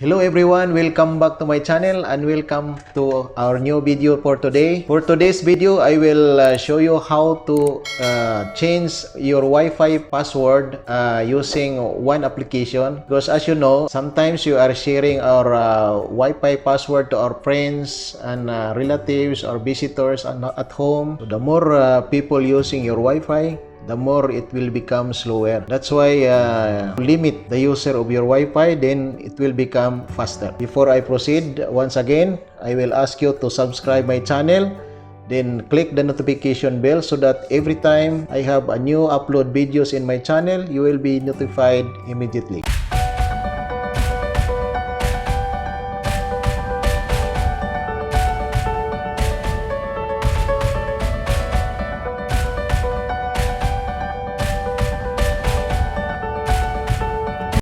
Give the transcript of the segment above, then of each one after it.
Hello everyone, welcome back to my channel and welcome to our new video for today. For today's video, I will show you how to change your Wi-Fi password using one application. Because as you know, sometimes you are sharing our Wi-Fi password to our friends and relatives or visitors at home. So the more people using your Wi-Fi, the more it will become slower. That's why limit the user of your Wi-Fi, then it will become faster. Before I proceed, once again, I will ask you to subscribe my channel, then click the notification bell so that every time I have a new upload videos in my channel, you will be notified immediately.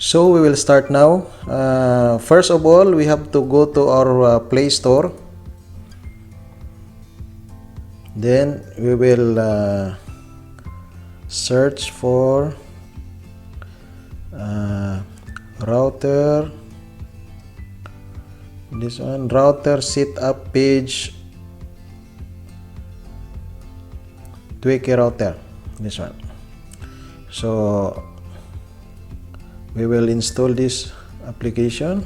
So we will start now. First of all, we have to go to our Play Store. Then we will search for router. This one, router setup page. Twiki router. This one. So we will install this application.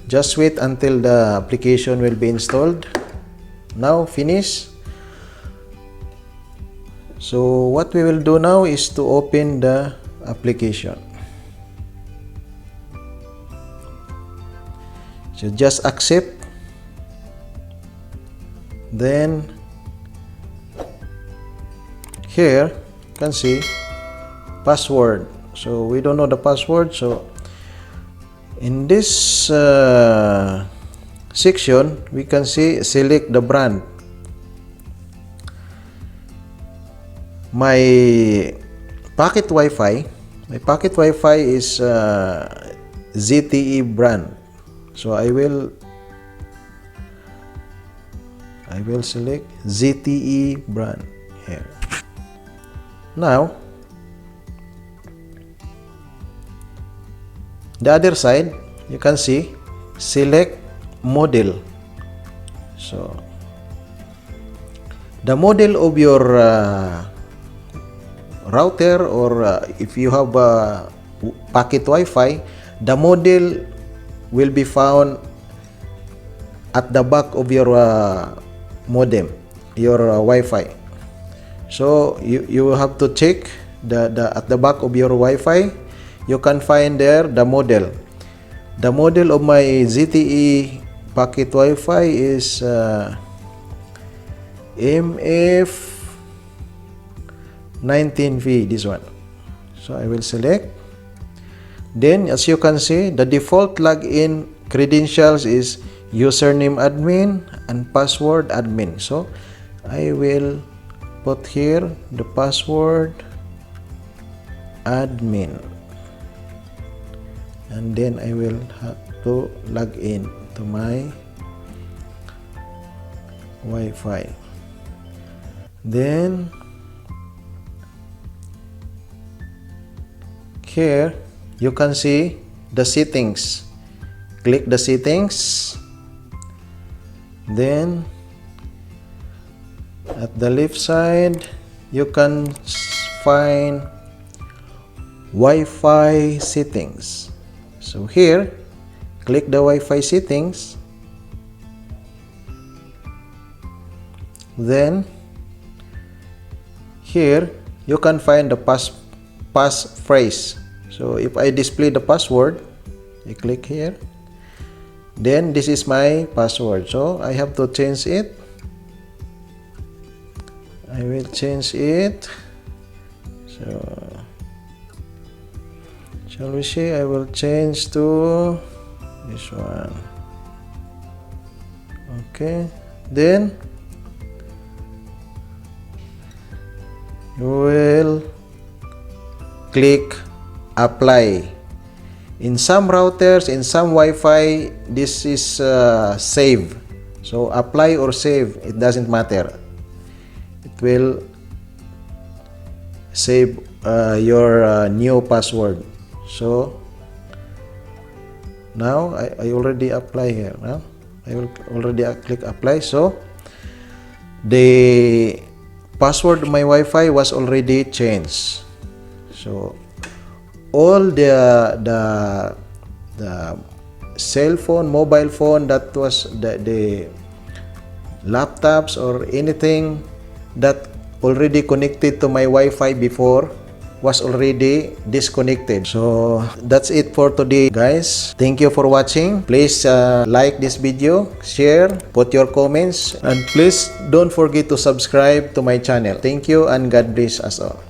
Just wait until the application will be installed. Now finish. So what we will do now is to open the application. So just accept. Then here you can see password. So we don't know the password, so in this section we can see select the brand. My pocket Wi-Fi is ZTE brand, so I will select ZTE brand here. Now, the other side, you can see select model. So, the model of your router, or if you have a pocket Wi-Fi, the model will be found at the back of your modem, your Wi-Fi. So you have to check at the back of your Wi-Fi. You can find there the model. The model of my ZTE pocket Wi-Fi is MF19V, this one. So I will select. Then as you can see, the default login credentials is username admin and password admin. So I will put here the password admin, and then I will have to log in to my Wi-Fi. Then here you can see the settings. Click the settings. Then at the left side you can find Wi-Fi settings. So here, click the Wi-Fi settings. Then here you can find the passphrase. So if I display the password, I click here. Then this is my password. So I have to change it. I will change it. So shall we see? I will change to this one. Okay. Then you will click apply. In some routers, in some Wi-Fi, this is save. So apply or save, it doesn't matter. It will save your new password. So now I already apply here. Now I will already click apply. So the password of my Wi-Fi was already changed. So all the cell phone, mobile phone, that was the laptops or anything that already connected to my Wi-Fi before was already disconnected. So that's it for today, guys. Thank you for watching. Please like this video, share, put your comments, and please don't forget to subscribe to my channel. Thank you and God bless us all.